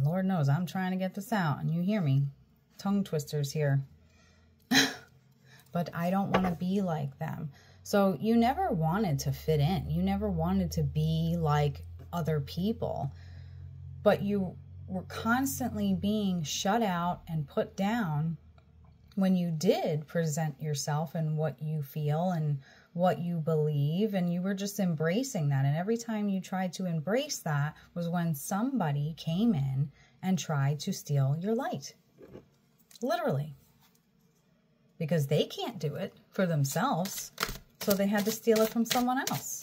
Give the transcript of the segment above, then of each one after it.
Lord knows I'm trying to get this out, and you hear me. Tongue twisters here. But I don't want to be like them. So you never wanted to fit in. You never wanted to be like other people. But you were constantly being shut out and put down when you did present yourself and what you feel and what you believe, and you were just embracing that. And every time you tried to embrace that was when somebody came in and tried to steal your light. Literally. Because they can't do it for themselves, so they had to steal it from someone else.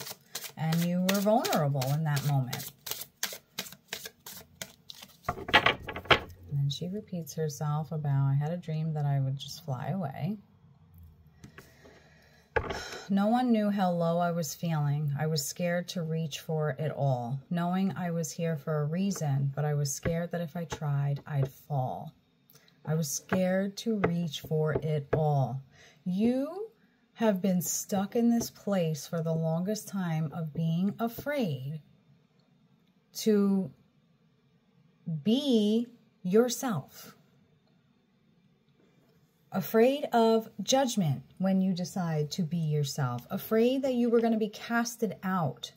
And you were vulnerable in that moment. And then she repeats herself about, I had a dream that I would just fly away. No one knew how low I was feeling. I was scared to reach for it all, knowing I was here for a reason, but I was scared that if I tried, I'd fall. I was scared to reach for it all. You have been stuck in this place for the longest time of being afraid to be yourself. Afraid of judgment when you decide to be yourself. Afraid that you were going to be casted out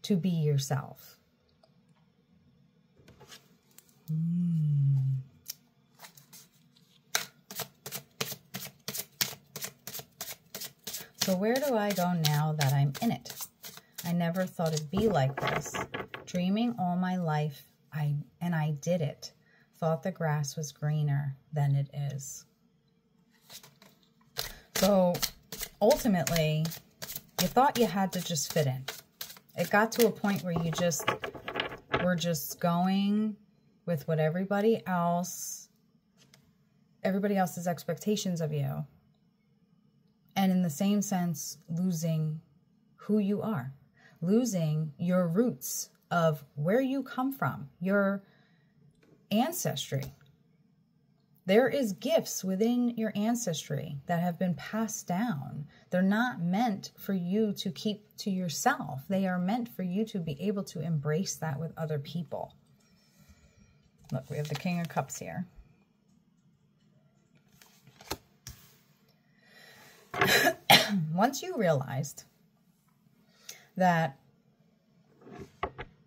to be yourself. So where do I go now that I'm in it? I never thought it'd be like this. Dreaming all my life, and I did it. Thought the grass was greener than it is. So ultimately, you thought you had to just fit in. It got to a point where you just were just going with what everybody else's expectations of you. And in the same sense, losing who you are, losing your roots of where you come from, your ancestry. There is gifts within your ancestry that have been passed down. They're not meant for you to keep to yourself. They are meant for you to be able to embrace that with other people. Look, we have the King of Cups here. Once you realized that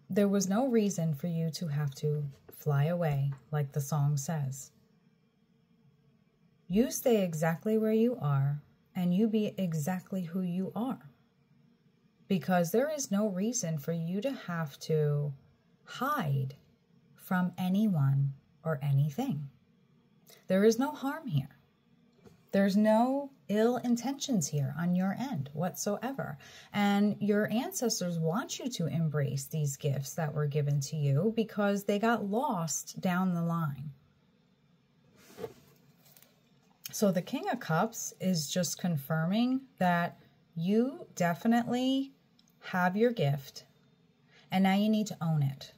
there was no reason for you to have to fly away, like the song says, you stay exactly where you are and you be exactly who you are. Because there is no reason for you to have to hide from anyone or anything. There is no harm here. There's no ill intentions here on your end whatsoever. And your ancestors want you to embrace these gifts that were given to you because they got lost down the line. So the King of Cups is just confirming that you definitely have your gift and now you need to own it.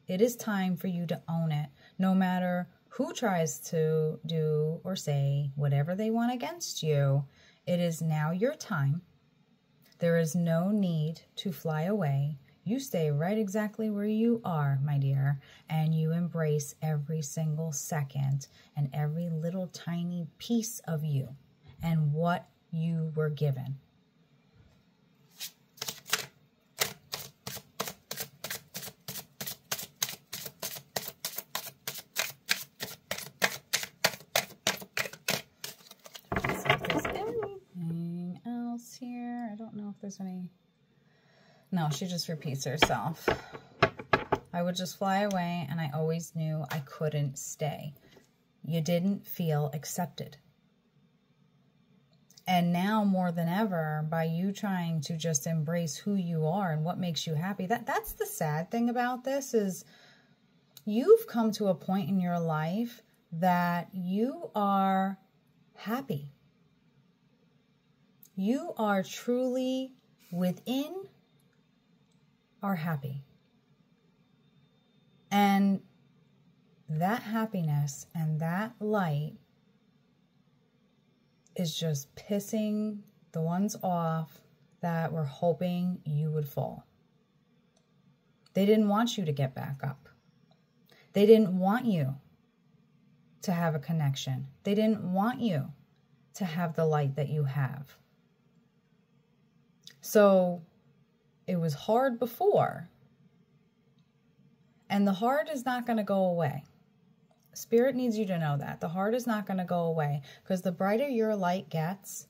It is time for you to own it, no matter who tries to do or say whatever they want against you. It is now your time. There is no need to fly away. You stay right exactly where you are, my dear, and you embrace every single second and every little tiny piece of you and what you were given. Any... No, she just repeats herself. I would just fly away and I always knew I couldn't stay. You didn't feel accepted. And now more than ever, by you trying to just embrace who you are and what makes you happy, that's the sad thing about this is you've come to a point in your life that you are happy. You are truly within are happy. And that happiness and that light is just pissing the ones off that were hoping you would fall. They didn't want you to get back up. They didn't want you to have a connection. They didn't want you to have the light that you have. So it was hard before, and the hard is not going to go away. Spirit needs you to know that. The hard is not going to go away, because the brighter your light gets,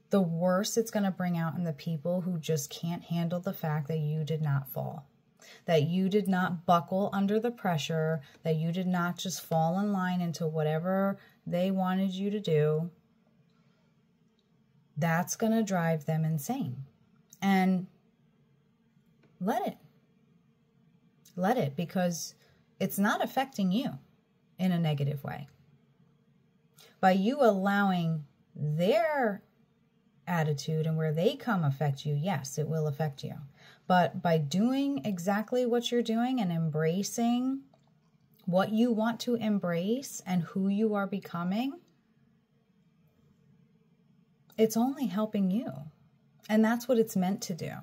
the worse it's going to bring out in the people who just can't handle the fact that you did not fall, that you did not buckle under the pressure, that you did not just fall in line into whatever they wanted you to do. That's going to drive them insane. And let it, because it's not affecting you in a negative way. By you allowing their attitude and where they come affect you, yes, it will affect you. But by doing exactly what you're doing and embracing what you want to embrace and who you are becoming, it's only helping you. And that's what it's meant to do.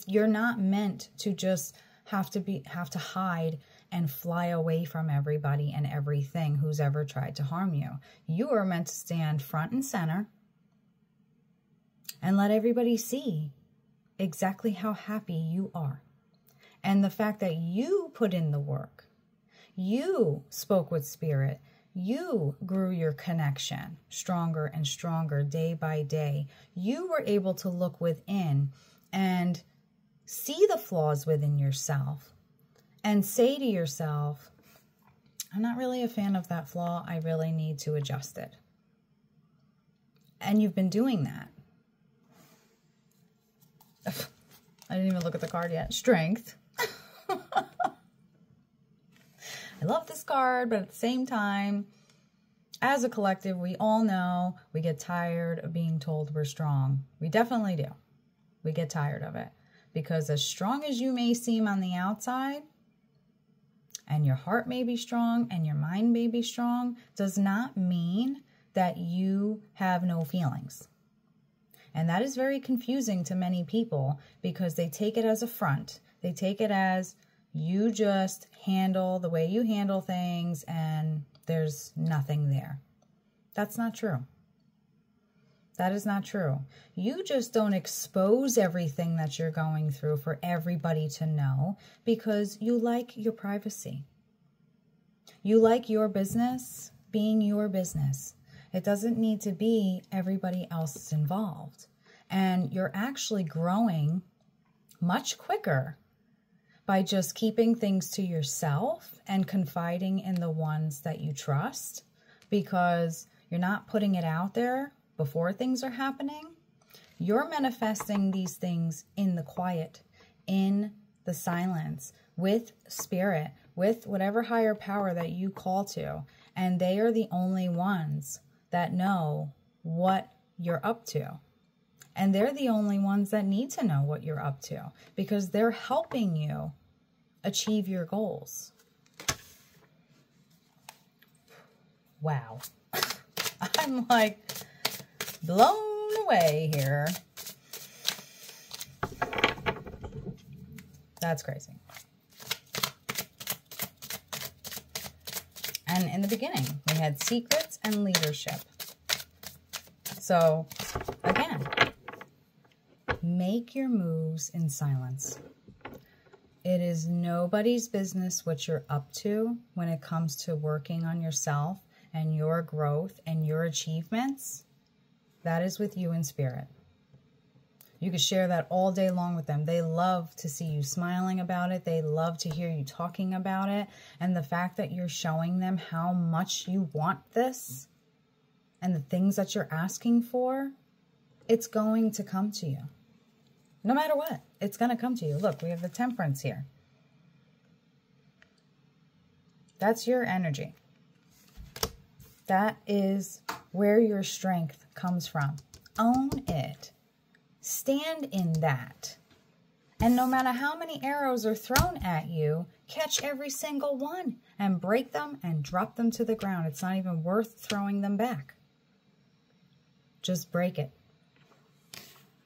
You're not meant to just have to hide and fly away from everybody and everything who's ever tried to harm you. You are meant to stand front and center and let everybody see exactly how happy you are. And the fact that you put in the work, you spoke with Spirit, you grew your connection stronger and stronger day by day. You were able to look within and see the flaws within yourself and say to yourself, I'm not really a fan of that flaw. I really need to adjust it. And you've been doing that. I didn't even look at the card yet. Strength. I love this card, but at the same time, as a collective, we all know we get tired of being told we're strong. We definitely do. We get tired of it. Because as strong as you may seem on the outside, and your heart may be strong, and your mind may be strong, does not mean that you have no feelings. And that is very confusing to many people, because they take it as a front. They take it as you just handle the way you handle things and there's nothing there. That's not true. That is not true. You just don't expose everything that you're going through for everybody to know, because you like your privacy. You like your business being your business. It doesn't need to be everybody else involved. And you're actually growing much quicker by just keeping things to yourself and confiding in the ones that you trust, because you're not putting it out there before things are happening. You're manifesting these things in the quiet, in the silence, with Spirit, with whatever higher power that you call to. And they are the only ones that know what you're up to. And they're the only ones that need to know what you're up to, because they're helping you achieve your goals. Wow. I'm like blown away here. That's crazy. And in the beginning, we had secrets and leadership. So, again, make your moves in silence. It is nobody's business what you're up to when it comes to working on yourself and your growth and your achievements. That is with you in Spirit. You can share that all day long with them. They love to see you smiling about it. They love to hear you talking about it. And the fact that you're showing them how much you want this and the things that you're asking for, it's going to come to you. No matter what, it's going to come to you. Look, we have the Temperance here. That's your energy. That is where your strength comes from. Own it. Stand in that. And no matter how many arrows are thrown at you, catch every single one and break them and drop them to the ground. It's not even worth throwing them back. Just break it.